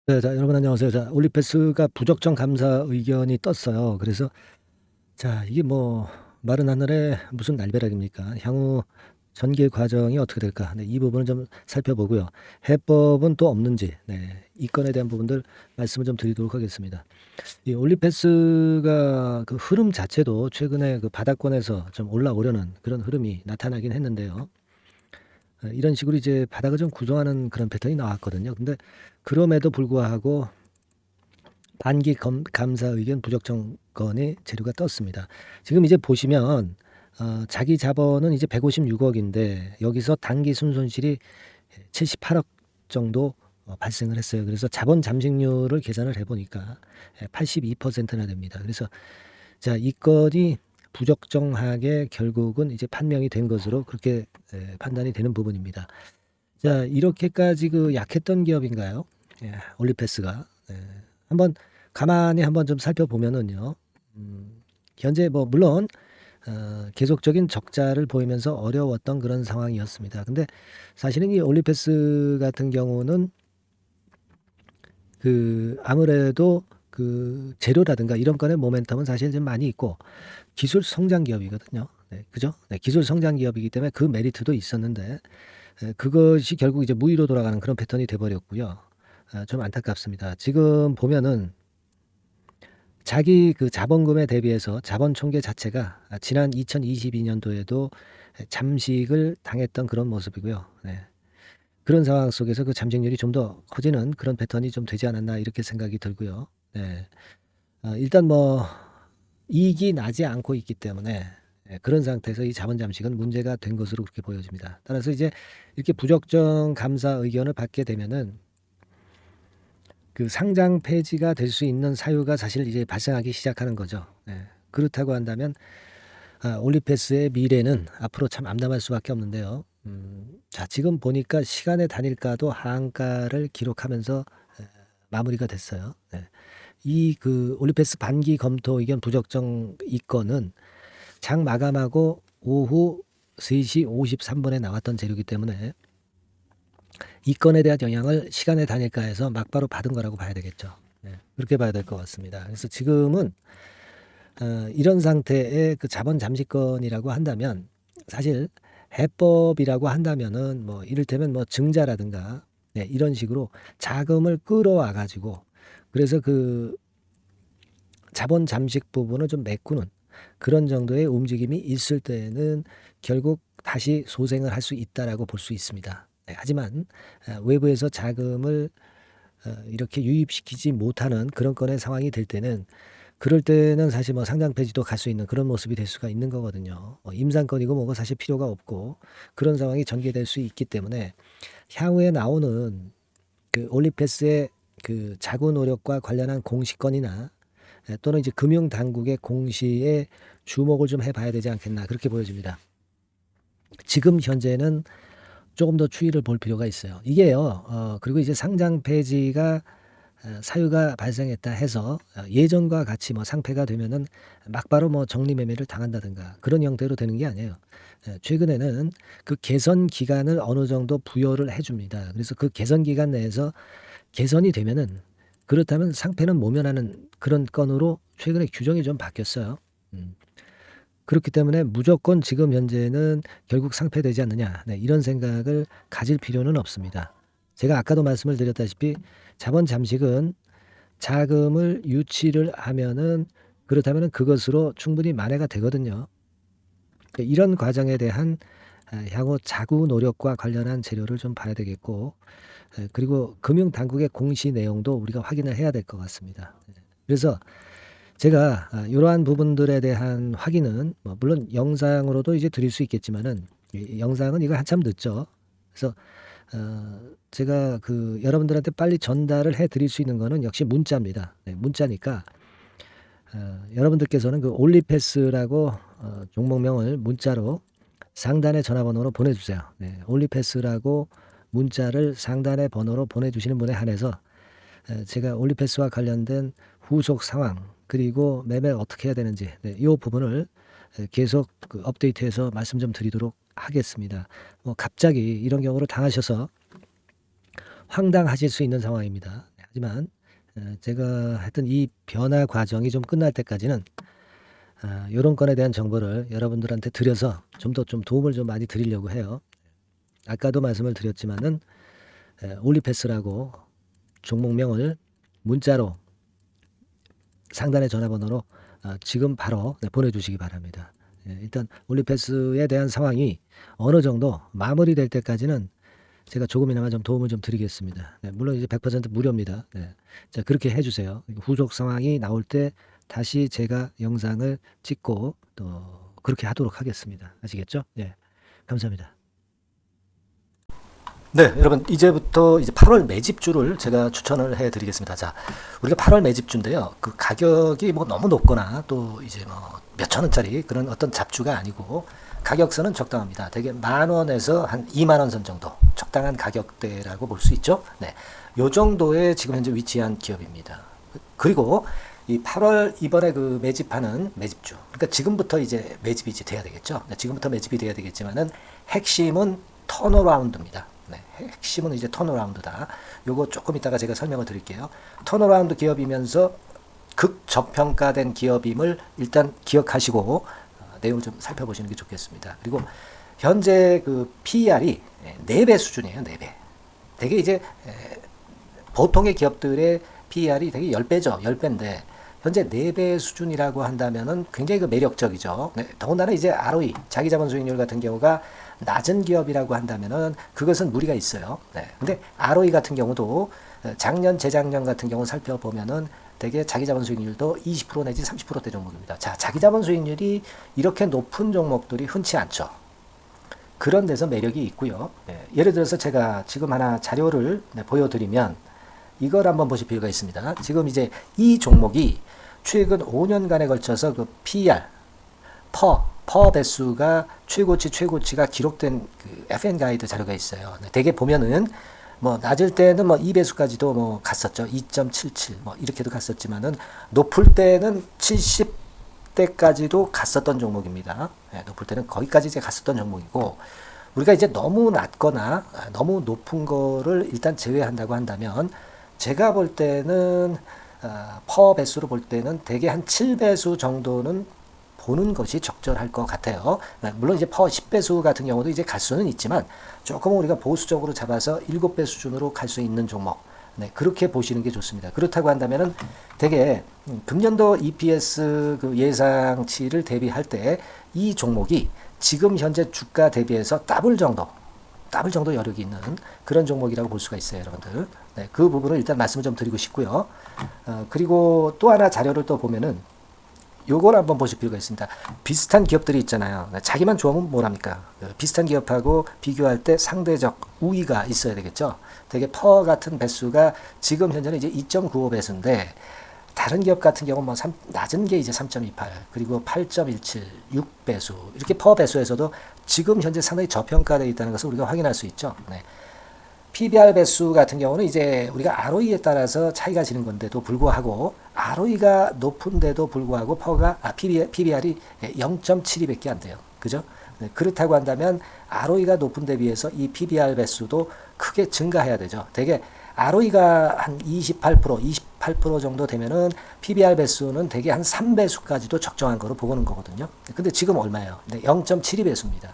네, 자, 여러분 안녕하세요. 자, 올리패스가 부적정 감사 의견이 떴어요. 그래서 자, 이게 뭐 마른 하늘에 무슨 날벼락입니까? 향후 전개 과정이 어떻게 될까? 네, 이 부분을 좀 살펴보고요. 해법은 또 없는지, 네, 이 건에 대한 부분들 말씀을 좀 드리도록 하겠습니다. 이 올리패스가 그 흐름 자체도 최근에 그 바닥권에서 좀 올라오려는 그런 흐름이 나타나긴 했는데요. 이런 식으로 이제 바닥을 좀 구성하는 그런 패턴이 나왔거든요. 근데 그럼에도 불구하고 반기 감사 의견 부적정건의 재료가 떴습니다. 지금 이제 보시면 자기 자본은 이제 156억인데 여기서 단기 순손실이 78억 정도 발생을 했어요. 그래서 자본 잠식률을 계산을 해보니까 82%나 됩니다. 그래서 자, 이 건이 부적정하게 결국은 이제 판명이 된 것으로 그렇게 판단이 되는 부분입니다. 자, 이렇게까지 그 약했던 기업인가요? 올리패스가. 한번 가만히 한번 좀 살펴보면은요. 현재 뭐 물론 계속적인 적자를 보이면서 어려웠던 그런 상황이었습니다. 근데 사실은 이 올리패스 같은 경우는 그 아무래도 그 재료라든가 이런 건의 모멘텀은 사실 좀 많이 있고 기술 성장 기업이거든요. 네, 그죠? 네, 기술 성장 기업이기 때문에 그 메리트도 있었는데 그것이 결국 이제 무위로 돌아가는 그런 패턴이 돼 버렸고요. 좀 안타깝습니다. 지금 보면은 자기 그 자본금에 대비해서 자본 총계 자체가 지난 2022년도에도 잠식을 당했던 그런 모습이고요. 네. 그런 상황 속에서 그 잠식률이 좀 더 커지는 그런 패턴이 좀 되지 않았나 이렇게 생각이 들고요. 네. 일단 뭐 이익이 나지 않고 있기 때문에 그런 상태에서 이 자본 잠식은 문제가 된 것으로 그렇게 보여집니다. 따라서 이제 이렇게 부적정 감사 의견을 받게 되면은 그 상장 폐지가 될 수 있는 사유가 사실 이제 발생하기 시작하는 거죠. 그렇다고 한다면 올리패스의 미래는 앞으로 참 암담할 수밖에 없는데요. 자, 지금 보니까 시간의 단일가도 하한가를 기록하면서 마무리가 됐어요. 이 그 올리패스 반기 검토 의견 부적정 이 건은 장 마감하고 오후 3시 53분에 나왔던 재료이기 때문에 이 건에 대한 영향을 시간의 단일가에서 막바로 받은 거라고 봐야 되겠죠. 그렇게 봐야 될 것 같습니다. 그래서 지금은 이런 상태의 그 자본 잠식권이라고 한다면 사실 해법이라고 한다면은 뭐 이를테면 뭐 증자라든가 이런 식으로 자금을 끌어와 가지고 그래서 그 자본 잠식 부분을 좀 메꾸는 그런 정도의 움직임이 있을 때는 결국 다시 소생을 할 수 있다라고 볼 수 있습니다. 하지만 외부에서 자금을 이렇게 유입시키지 못하는 그런 건의 상황이 될 때는 그럴 때는 사실 뭐 상장 폐지도 갈 수 있는 그런 모습이 될 수가 있는 거거든요. 임상건이고 뭐고 사실 필요가 없고 그런 상황이 전개될 수 있기 때문에 향후에 나오는 그 올리패스의 그 자구 노력과 관련한 공시건이나 또는 이제 금융 당국의 공시에 주목을 좀 해봐야 되지 않겠나 그렇게 보여집니다. 지금 현재는 조금 더 추이를 볼 필요가 있어요. 이게요. 그리고 이제 상장 폐지가 사유가 발생했다 해서 예전과 같이 뭐 상폐가 되면은 막바로 뭐 정리 매매를 당한다든가 그런 형태로 되는 게 아니에요. 최근에는 그 개선 기간을 어느 정도 부여를 해줍니다. 그래서 그 개선 기간 내에서 개선이 되면은 그렇다면 상폐는 모면하는 그런 건으로 최근에 규정이 좀 바뀌었어요. 음. 그렇기 때문에 무조건 지금 현재는 결국 상폐되지 않느냐, 이런 생각을 가질 필요는 없습니다. 제가 아까도 말씀을 드렸다시피 자본 잠식은 자금을 유치를 하면은 그렇다면은 그것으로 충분히 만회가 되거든요. 이런 과정에 대한 향후 자구 노력과 관련한 재료를 좀 봐야 되겠고, 그리고 금융 당국의 공시 내용도 우리가 확인을 해야 될 것 같습니다. 그래서 제가 이러한 부분들에 대한 확인은 뭐 물론 영상으로도 이제 드릴 수 있겠지만은 이 영상은 이거 한참 늦죠. 그래서 제가 그 여러분들한테 빨리 전달을 해 드릴 수 있는 거는 역시 문자입니다. 문자니까 여러분들께서는 그 올리패스라고 종목명을 문자로 상단의 전화번호로 보내주세요. 올리패스라고 문자를 상단의 번호로 보내주시는 분에 한해서 제가 올리패스와 관련된 후속 상황 그리고 매매 어떻게 해야 되는지 이 부분을 계속 그 업데이트해서 말씀 좀 드리도록 하겠습니다. 뭐 갑자기 이런 경우를 당하셔서 황당하실 수 있는 상황입니다. 하지만 제가 하여튼 이 변화 과정이 좀 끝날 때까지는 요런 건에 대한 정보를 여러분들한테 드려서 좀 더 좀 도움을 좀 많이 드리려고 해요. 아까도 말씀을 드렸지만은 올리패스라고 종목명을 문자로 상단의 전화번호로 지금 바로 보내주시기 바랍니다. 일단 올리패스에 대한 상황이 어느 정도 마무리될 때까지는 제가 조금이나마 좀 도움을 좀 드리겠습니다. 물론 이제 100% 무료입니다. 자, 그렇게 해주세요. 후속 상황이 나올 때 다시 제가 영상을 찍고 또 그렇게 하도록 하겠습니다. 아시겠죠? 감사합니다. 네, 여러분 이제부터 이제 8월 매집주를 제가 추천을 해드리겠습니다. 자, 우리가 8월 매집주인데요. 그 가격이 뭐 너무 높거나 또 이제 뭐 몇천 원짜리 그런 어떤 잡주가 아니고 가격선은 적당합니다. 대개 10,000원에서 한 20,000원 선 정도 적당한 가격대라고 볼 수 있죠. 네, 요 정도에 지금 현재 위치한 기업입니다. 그리고 이 8월 이번에 그 매집하는 매집주, 그러니까 지금부터 이제 매집이 이제 돼야 되겠죠. 네, 지금부터 매집이 돼야 되겠지만은 핵심은 턴어라운드입니다. 네, 핵심은 이제 턴어라운드다. 요거 조금 이따가 제가 설명을 드릴게요. 턴어라운드 기업이면서 극저평가된 기업임을 일단 기억하시고 내용을 좀 살펴보시는 게 좋겠습니다. 그리고 현재 그 PER이 4배 수준이에요. 4배. 되게 이제 보통의 기업들의 PER이 되게 10배죠. 10배인데 현재 4배 수준이라고 한다면은 굉장히 그 매력적이죠. 네, 더군다나 이제 ROE, 자기자본 수익률 같은 경우가 낮은 기업이라고 한다면은 그것은 무리가 있어요. 네. 근데 ROE 같은 경우도 작년, 재작년 같은 경우 살펴보면은 되게 자기자본 수익률도 20% 내지 30%대 종목입니다. 자, 자기자본 수익률이 이렇게 높은 종목들이 흔치 않죠. 그런 데서 매력이 있고요. 예를 들어서 제가 지금 하나 자료를 보여드리면 이걸 한번 보실 필요가 있습니다. 지금 이제 이 종목이 최근 5년간에 걸쳐서 그 PER, 퍼 배수가 최고치가 기록된 그 FN 가이드 자료가 있어요. 대개 보면은 뭐 낮을 때는 뭐 2배수까지도 뭐 갔었죠. 2.77 뭐 이렇게도 갔었지만은 높을 때는 70대까지도 갔었던 종목입니다. 높을 때는 거기까지 이제 갔었던 종목이고 우리가 이제 너무 낮거나 너무 높은 거를 일단 제외한다고 한다면 제가 볼 때는 퍼 배수로 볼 때는 대개 한 7배수 정도는 보는 것이 적절할 것 같아요. 물론 이제 퍼 10배수 같은 경우도 이제 갈 수는 있지만 조금 우리가 보수적으로 잡아서 7배 수준으로 갈 수 있는 종목. 네, 그렇게 보시는 게 좋습니다. 그렇다고 한다면은 되게 금년도 EPS 그 예상치를 대비할 때 이 종목이 지금 현재 주가 대비해서 더블 정도 여력이 있는 그런 종목이라고 볼 수가 있어요, 여러분들. 네, 그 부분을 일단 말씀을 좀 드리고 싶고요. 그리고 또 하나 자료를 또 보면은 요걸 한번 보실 필요가 있습니다. 비슷한 기업들이 있잖아요. 자기만 좋으면 뭐랍니까? 비슷한 기업하고 비교할 때 상대적 우위가 있어야 되겠죠. 되게 퍼 같은 배수가 지금 현재는 이제 2.95배수인데 다른 기업 같은 경우는 뭐 낮은 게 이제 3.28 그리고 8.17 6배수 이렇게 퍼 배수에서도 지금 현재 상당히 저평가되어 있다는 것을 우리가 확인할 수 있죠. 네. PBR 배수 같은 경우는 이제 우리가 ROE에 따라서 차이가 지는 건데도 불구하고 ROE가 높은데도 불구하고 PBR이 0.72밖에 안 돼요. 그죠? 네, 그렇다고 한다면 ROE가 높은 데 비해서 이 PBR 배수도 크게 증가해야 되죠. 되게 ROE가 한 28% 정도 되면은 PBR 배수는 되게 한 3배수까지도 적정한 거로 보고는 거거든요. 근데 지금 얼마예요? 네, 0.72배수입니다.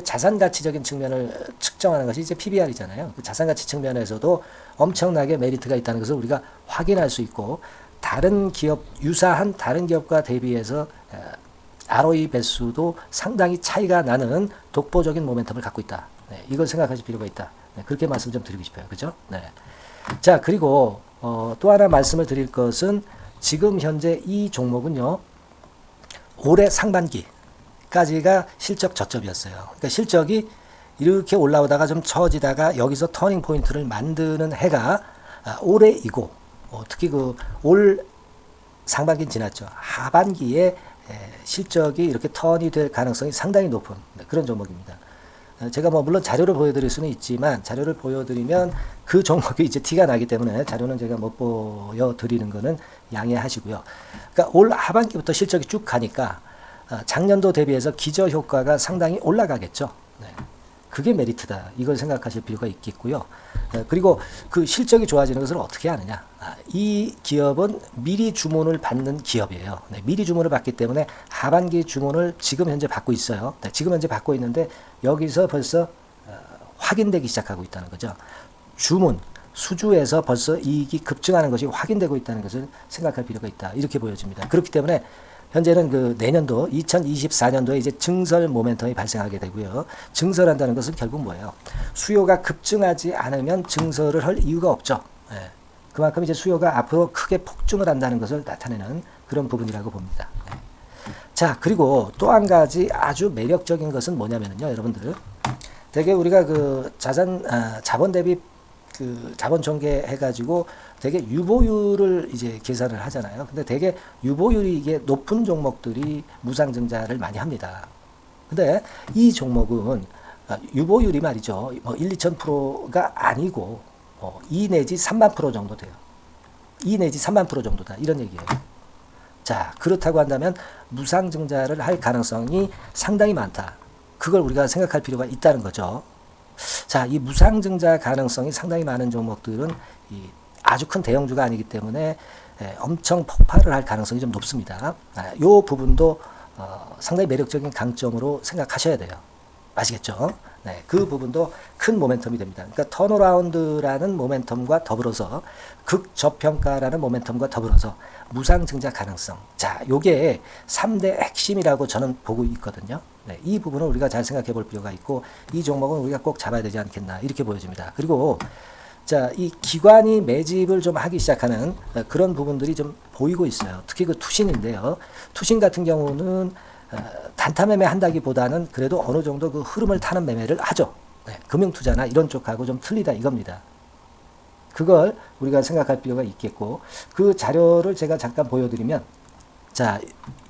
자산 가치적인 측면을 측정하는 것이 이제 PBR이잖아요. 그 자산 가치 측면에서도 엄청나게 메리트가 있다는 것을 우리가 확인할 수 있고 다른 기업 유사한 다른 기업과 대비해서 ROE 배수도 상당히 차이가 나는 독보적인 모멘텀을 갖고 있다. 네, 이걸 생각하실 필요가 있다. 네, 그렇게 말씀 좀 드리고 싶어요. 그죠? 네. 자, 그리고 또 하나 말씀을 드릴 것은 지금 현재 이 종목은요. 올해 상반기 까지가 실적 저점이었어요. 그러니까 실적이 이렇게 올라오다가 좀 처지다가 여기서 터닝 포인트를 만드는 해가 올해이고 특히 그 올 상반기는 지났죠. 하반기에 실적이 이렇게 턴이 될 가능성이 상당히 높은 그런 종목입니다. 제가 뭐 물론 자료를 보여드릴 수는 있지만 자료를 보여드리면 그 종목이 이제 티가 나기 때문에 자료는 제가 못 보여드리는 거는 양해하시고요. 그러니까 올 하반기부터 실적이 쭉 가니까 작년도 대비해서 기저 효과가 상당히 올라가겠죠. 네. 그게 메리트다. 이걸 생각하실 필요가 있겠고요. 그리고 그 실적이 좋아지는 것을 어떻게 아느냐. 이 기업은 미리 주문을 받는 기업이에요. 네, 미리 주문을 받기 때문에 하반기 주문을 지금 현재 받고 있어요. 네, 지금 현재 받고 있는데 여기서 벌써 확인되기 시작하고 있다는 거죠. 주문, 수주에서 벌써 이익이 급증하는 것이 확인되고 있다는 것을 생각할 필요가 있다. 이렇게 보여집니다. 그렇기 때문에 현재는 그 내년도 2024년도에 이제 증설 모멘텀이 발생하게 되고요. 증설한다는 것은 결국 뭐예요? 수요가 급증하지 않으면 증설을 할 이유가 없죠. 예. 그만큼 이제 수요가 앞으로 크게 폭증을 한다는 것을 나타내는 그런 부분이라고 봅니다. 예. 자, 그리고 또 한 가지 아주 매력적인 것은 뭐냐면요, 여러분들. 되게 우리가 그 자본 대비 그 자본 전개 해가지고 되게 유보율을 이제 계산을 하잖아요. 근데 되게 유보율이 이게 높은 종목들이 무상증자를 많이 합니다. 근데 이 종목은 유보율이 말이죠. 뭐 1, 2,000%가 아니고 2 내지 3만 프로 정도 돼요. 2 내지 3만 프로 정도다. 이런 얘기예요. 자, 그렇다고 한다면 무상증자를 할 가능성이 상당히 많다. 그걸 우리가 생각할 필요가 있다는 거죠. 자, 이 무상증자 가능성이 상당히 많은 종목들은 아주 큰 대형주가 아니기 때문에 엄청 폭발을 할 가능성이 좀 높습니다. 이 부분도 상당히 매력적인 강점으로 생각하셔야 돼요. 아시겠죠? 네, 그 부분도 큰 모멘텀이 됩니다. 그러니까 턴어라운드라는 모멘텀과 더불어서 극저평가라는 모멘텀과 더불어서 무상증자 가능성. 자, 요게 3대 핵심이라고 저는 보고 있거든요. 네, 이 부분을 우리가 잘 생각해 볼 필요가 있고 이 종목은 우리가 꼭 잡아야 되지 않겠나 이렇게 보여집니다. 그리고 자, 이 기관이 매집을 좀 하기 시작하는 그런 부분들이 좀 보이고 있어요. 특히 그 투신인데요. 투신 같은 경우는 단타 매매 한다기보다는 그래도 어느 정도 그 흐름을 타는 매매를 하죠. 네, 금융투자나 이런 쪽하고 좀 틀리다 이겁니다. 그걸 우리가 생각할 필요가 있겠고 그 자료를 제가 잠깐 보여드리면 자,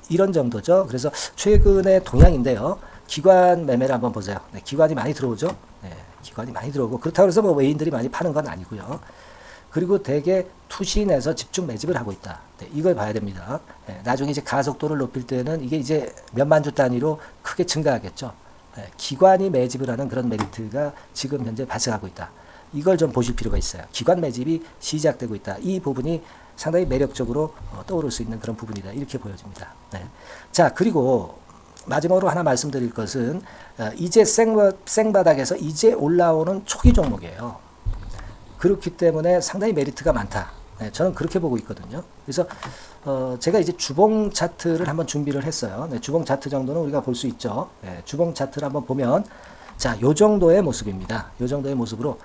이런 정도죠. 그래서 최근의 동향인데요. 기관 매매를 한번 보세요. 네, 기관이 많이 들어오죠. 네, 기관이 많이 들어오고 그렇다고 해서 뭐 외인들이 많이 파는 건 아니고요. 그리고 대개 투신에서 집중 매집을 하고 있다. 네, 이걸 봐야 됩니다. 네, 나중에 이제 가속도를 높일 때는 이게 이제 몇만 주 단위로 크게 증가하겠죠. 네, 기관이 매집을 하는 그런 메리트가 지금 현재 발생하고 있다. 이걸 좀 보실 필요가 있어요. 기관 매집이 시작되고 있다. 이 부분이 상당히 매력적으로 떠오를 수 있는 그런 부분이다. 이렇게 보여집니다. 네. 자, 그리고 마지막으로 하나 말씀드릴 것은 이제 생바닥에서 이제 올라오는 초기 종목이에요. 그렇기 때문에 상당히 메리트가 많다. 네, 저는 그렇게 보고 있거든요. 그래서 제가 이제 주봉 차트를 한번 준비를 했어요. 네, 주봉 차트 정도는 우리가 볼 수 있죠. 네, 주봉 차트를 한번 보면 자, 요 정도의 모습입니다. 요 정도의 모습으로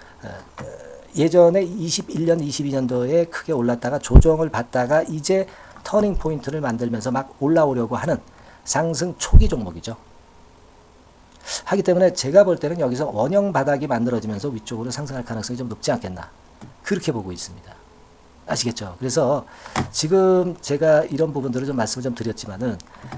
예전에 21년, 22년도에 크게 올랐다가 조정을 받다가 이제 터닝 포인트를 만들면서 막 올라오려고 하는 상승 초기 종목이죠. 하기 때문에 제가 볼 때는 여기서 원형 바닥이 만들어지면서 위쪽으로 상승할 가능성이 좀 높지 않겠나. 그렇게 보고 있습니다. 아시겠죠? 그래서 지금 제가 이런 부분들을 좀 말씀을 좀 드렸지만은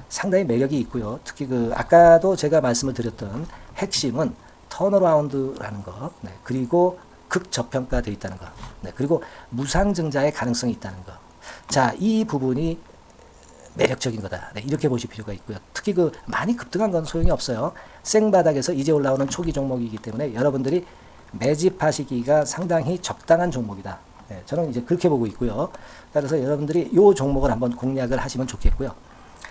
상당히 매력이 있고요. 특히 그 아까도 제가 말씀을 드렸던 핵심은 턴어라운드라는 거, 네, 그리고 극저평가되어 있다는 거, 네, 그리고 무상증자의 가능성이 있다는 거. 자, 이 부분이 매력적인 거다. 네, 이렇게 보실 필요가 있고요. 특히 그 많이 급등한 건 소용이 없어요. 생바닥에서 이제 올라오는 초기 종목이기 때문에 여러분들이 매집하시기가 상당히 적당한 종목이다. 네, 저는 이제 그렇게 보고 있고요. 따라서 여러분들이 이 종목을 한번 공략을 하시면 좋겠고요.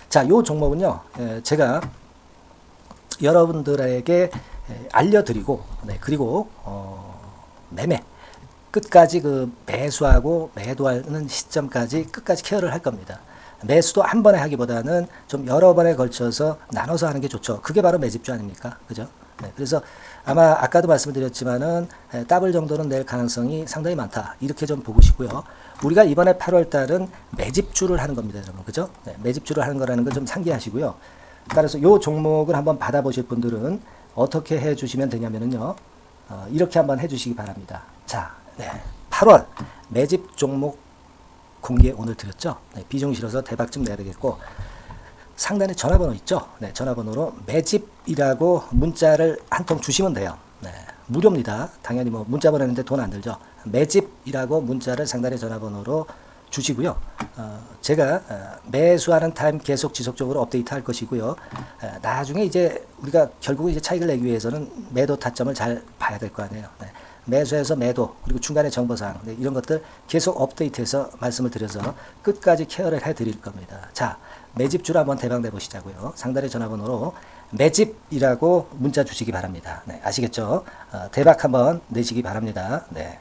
자, 이 종목은요, 제가 여러분들에게 알려드리고, 네, 그리고 매매 끝까지 그 매수하고 매도하는 시점까지 끝까지 케어를 할 겁니다. 매수도 한 번에 하기보다는 좀 여러 번에 걸쳐서 나눠서 하는 게 좋죠. 그게 바로 매집주 아닙니까? 그죠? 네, 그래서 아마 아까도 말씀드렸지만은 더블 정도는 낼 가능성이 상당히 많다. 이렇게 좀 보시고요. 우리가 이번에 8월 달은 매집주를 하는 겁니다, 여러분. 그죠? 네, 매집주를 하는 거라는 걸 좀 상기하시고요. 따라서 요 종목을 한번 받아보실 분들은 어떻게 해 주시면 되냐면은요. 이렇게 한번 해 주시기 바랍니다. 자, 네, 8월 매집 종목 공개 오늘 드렸죠. 네, 비중 실어서 대박 좀 내야 되겠고 상단에 전화번호 있죠. 네, 전화번호로 매집이라고 문자를 한 통 주시면 돼요. 네, 무료입니다. 당연히 뭐 문자 보내는데 돈 안 들죠. 매집이라고 문자를 상단의 전화번호로 주시고요. 제가 매수하는 타임 계속 지속적으로 업데이트 할 것이고요. 나중에 이제 우리가 결국 이제 차익을 내기 위해서는 매도 타점을 잘 봐야 될 거 아니에요. 네. 매수해서 매도 그리고 중간에 정보사항 네, 이런 것들 계속 업데이트해서 말씀을 드려서 끝까지 케어를 해드릴 겁니다. 자, 매집주로 한번 대박 내보시자고요. 상단의 전화번호로 매집이라고 문자 주시기 바랍니다. 네, 아시겠죠? 대박 한번 내시기 바랍니다. 네.